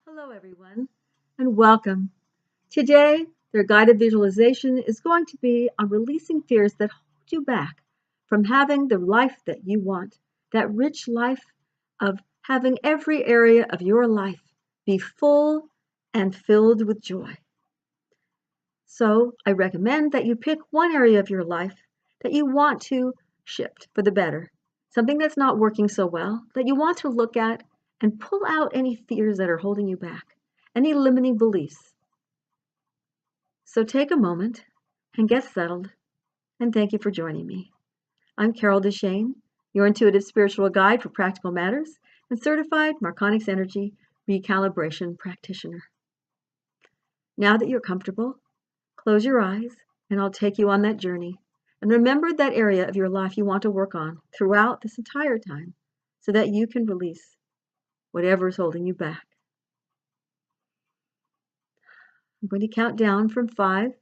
Hello, everyone, and welcome. Today, their guided visualization is going to be on releasing fears that hold you back from having the life that you want, that rich life of having every area of your life be full and filled with joy. So, I recommend that you pick one area of your life that you want to shift for the better, something that's not working so well that you want to look at and pull out any fears that are holding you back, any limiting beliefs. So take a moment and get settled, and thank you for joining me. I'm Carol DeChaine, your intuitive spiritual guide for practical matters and certified Marconics Energy recalibration practitioner. Now that you're comfortable, close your eyes and I'll take you on that journey. And remember that area of your life you want to work on throughout this entire time so that you can release whatever is holding you back. I'm going to count down from 5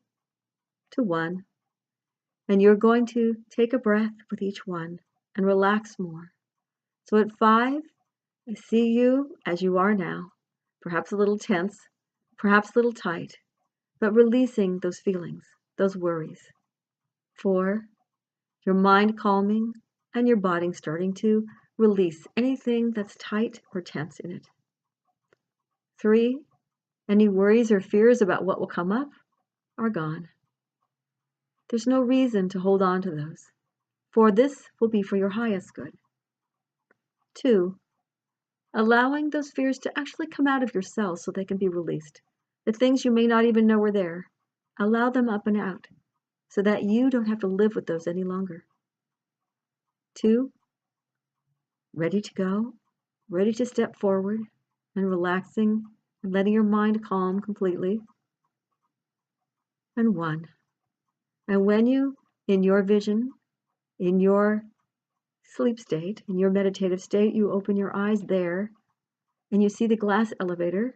to 1, and you're going to take a breath with each one and relax more. So at 5, I see you as you are now, perhaps a little tense, perhaps a little tight, but releasing those feelings, those worries. 4, your mind calming and your body starting to release anything that's tight or tense in it. 3, any worries or fears about what will come up are gone. There's no reason to hold on to those, for this will be for your highest good. 2, allowing those fears to actually come out of yourself so they can be released. The things you may not even know were there, allow them up and out so that you don't have to live with those any longer. 2, ready to go, ready to step forward and relaxing and letting your mind calm completely. And 1, and when you, in your vision, in your sleep state, in your meditative state, you open your eyes there and you see the glass elevator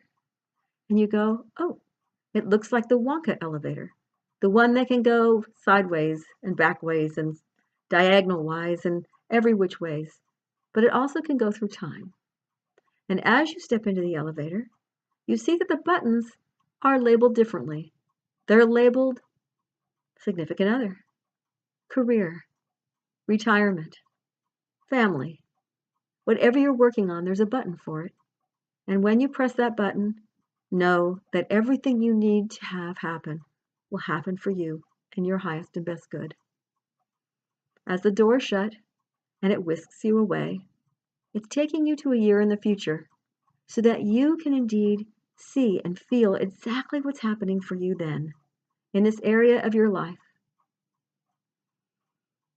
and you go, oh, it looks like the Wonka elevator, the one that can go sideways and backways and diagonal wise and every which ways, but it also can go through time. And as you step into the elevator, you see that the buttons are labeled differently. They're labeled significant other, career, retirement, family. Whatever you're working on, there's a button for it. And when you press that button, know that everything you need to have happen will happen for you in your highest and best good. As the door shut and it whisks you away, it's taking you to a year in the future so that you can indeed see and feel exactly what's happening for you then in this area of your life.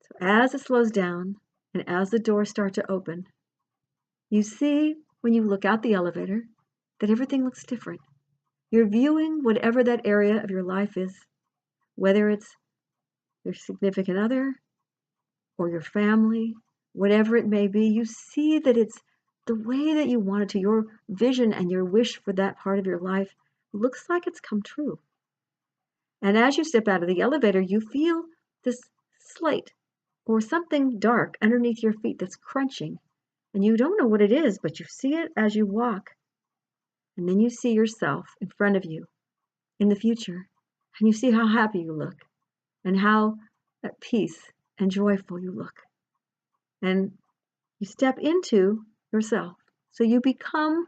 So as it slows down and as the doors start to open, you see when you look out the elevator that everything looks different. You're viewing whatever that area of your life is, whether it's your significant other or your family, whatever it may be, you see that it's the way that you want it to. Your vision and your wish for that part of your life looks like it's come true. And as you step out of the elevator, you feel this slate or something dark underneath your feet that's crunching. And you don't know what it is, but you see it as you walk. And then you see yourself in front of you in the future. And you see how happy you look and how at peace and joyful you look. And you step into yourself. So you become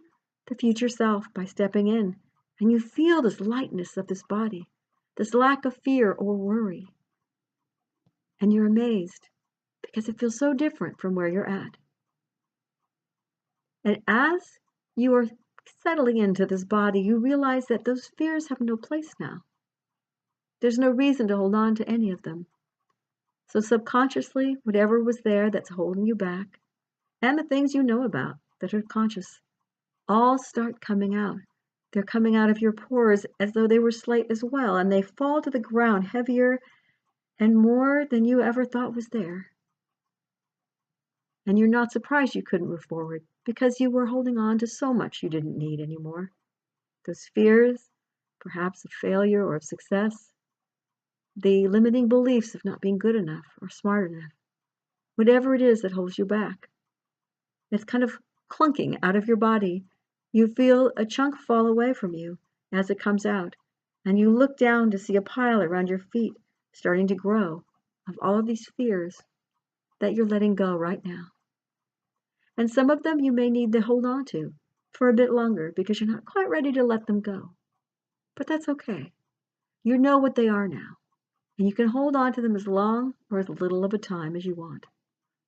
the future self by stepping in. And you feel this lightness of this body, this lack of fear or worry. And you're amazed because it feels so different from where you're at. And as you are settling into this body, you realize that those fears have no place now. There's no reason to hold on to any of them. So subconsciously, whatever was there that's holding you back, and the things you know about that are conscious, all start coming out. They're coming out of your pores as though they were slate as well, and they fall to the ground heavier and more than you ever thought was there. And you're not surprised you couldn't move forward because you were holding on to so much you didn't need anymore. Those fears, perhaps of failure or of success, the limiting beliefs of not being good enough or smart enough, whatever it is that holds you back. It's kind of clunking out of your body You feel a chunk fall away from you as it comes out, and you look down to see a pile around your feet starting to grow of all of these fears that you're letting go right now. And some of them you may need to hold on to for a bit longer because you're not quite ready to let them go. But that's okay. You know what they are now, and you can hold on to them as long or as little of a time as you want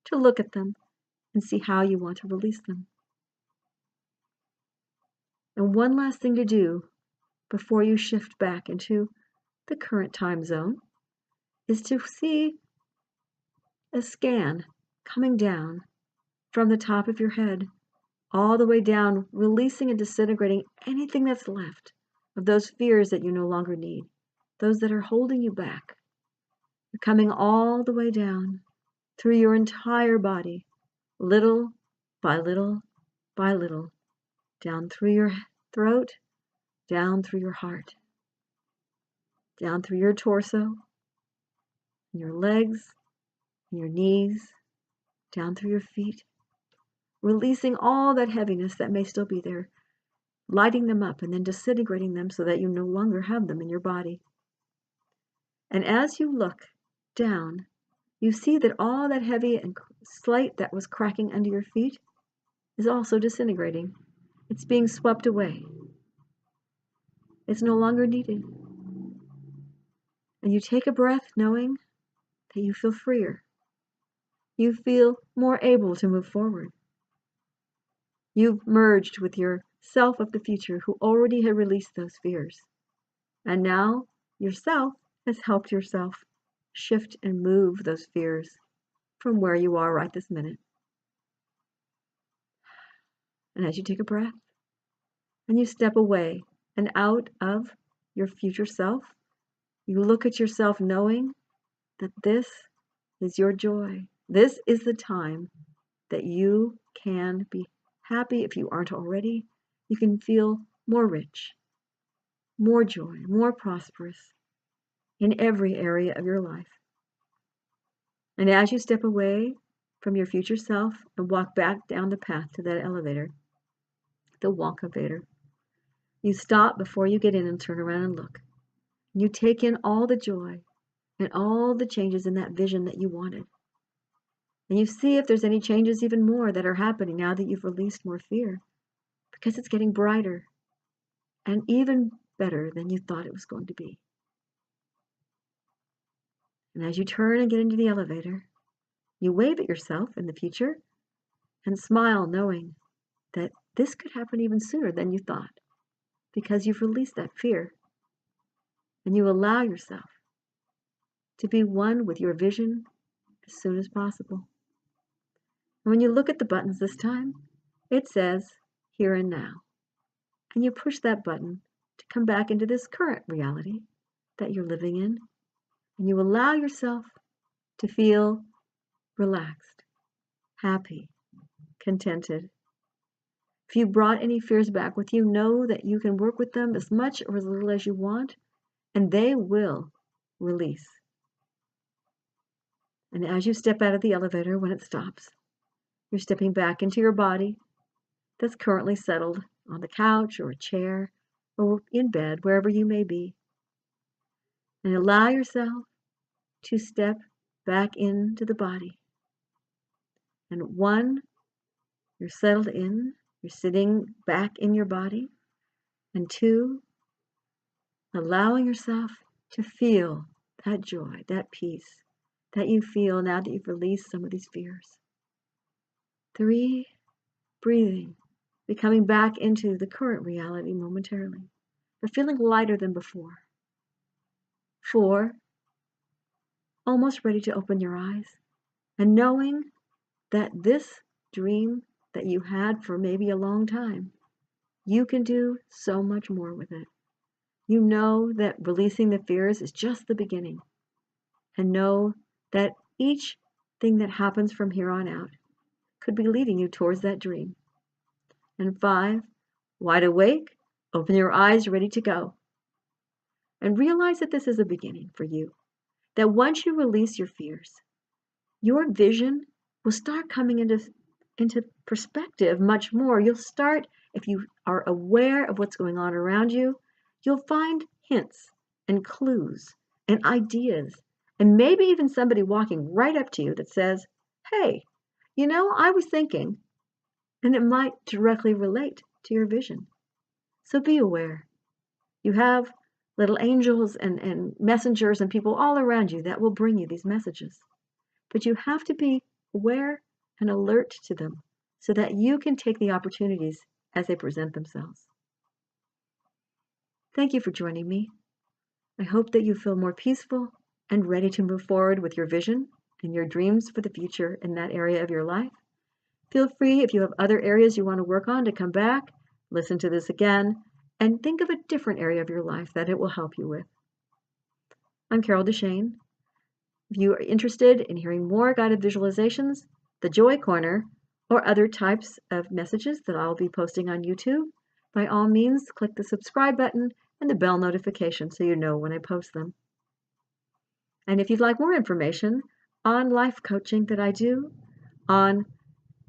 to look at them and see how you want to release them. And one last thing to do before you shift back into the current time zone is to see a scan coming down from the top of your head all the way down, releasing and disintegrating anything that's left of those fears that you no longer need, those that are holding you back. You're coming all the way down through your entire body, little by little by little, down through your throat, down through your heart, down through your torso, your legs, your knees, down through your feet, releasing all that heaviness that may still be there, lighting them up and then disintegrating them so that you no longer have them in your body. And as you look down, you see that all that heavy and slate that was cracking under your feet is also disintegrating. It's being swept away. It's no longer needed. And you take a breath knowing that you feel freer. You feel more able to move forward. You've merged with your self of the future who already had released those fears. And now yourself has helped yourself shift and move those fears from where you are right this minute. And as you take a breath and you step away and out of your future self, you look at yourself knowing that this is your joy. This is the time that you can be happy if you aren't already. You can feel more rich, more joy, more prosperous in every area of your life. And as you step away from your future self and walk back down the path to that elevator, the walk-elevator, you stop before you get in and turn around and look. You take in all the joy and all the changes in that vision that you wanted. And you see if there's any changes even more that are happening now that you've released more fear, because it's getting brighter and even better than you thought it was going to be. And as you turn and get into the elevator, you wave at yourself in the future and smile knowing that this could happen even sooner than you thought, because you've released that fear and you allow yourself to be one with your vision as soon as possible. And when you look at the buttons this time, it says here and now. And you push that button to come back into this current reality that you're living in. And you allow yourself to feel relaxed, happy, contented. If you brought any fears back with you, know that you can work with them as much or as little as you want, and they will release. And as you step out of the elevator when it stops, you're stepping back into your body that's currently settled on the couch or a chair or in bed, wherever you may be. And allow yourself to step back into the body. And one, you're settled in, you're sitting back in your body. And two, allowing yourself to feel that joy, that peace that you feel now that you've released some of these fears. Three, breathing, becoming back into the current reality momentarily, but feeling lighter than before. Four, almost ready to open your eyes and knowing that this dream that you had for maybe a long time, you can do so much more with it. You know that releasing the fears is just the beginning, and know that each thing that happens from here on out could be leading you towards that dream. And five, wide awake, open your eyes, ready to go. And realize that this is a beginning for you. That once you release your fears, your vision will start coming into perspective much more. You'll start if you are aware of what's going on around you, you'll find hints and clues and ideas, and maybe even somebody walking right up to you that says, "Hey, I was thinking," and it might directly relate to your vision. So be aware. You have little angels and messengers and people all around you that will bring you these messages. But you have to be aware and alert to them so that you can take the opportunities as they present themselves. Thank you for joining me. I hope that you feel more peaceful and ready to move forward with your vision and your dreams for the future in that area of your life. Feel free, if you have other areas you want to work on, to come back, listen to this again, and think of a different area of your life that it will help you with. I'm Carol DeChaine. If you are interested in hearing more guided visualizations, the Joy Corner, or other types of messages that I'll be posting on YouTube, by all means, click the subscribe button and the bell notification so you know when I post them. And if you'd like more information on life coaching that I do on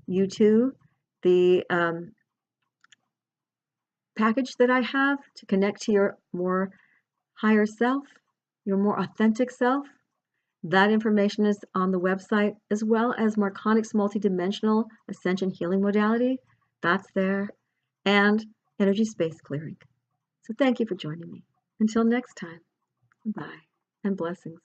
YouTube, the package that I have to connect to your more higher self, your more authentic self, that information is on the website, as well as Marconic's multidimensional ascension healing modality. That's there, and energy space clearing. So thank you for joining me. Until next time, bye and blessings.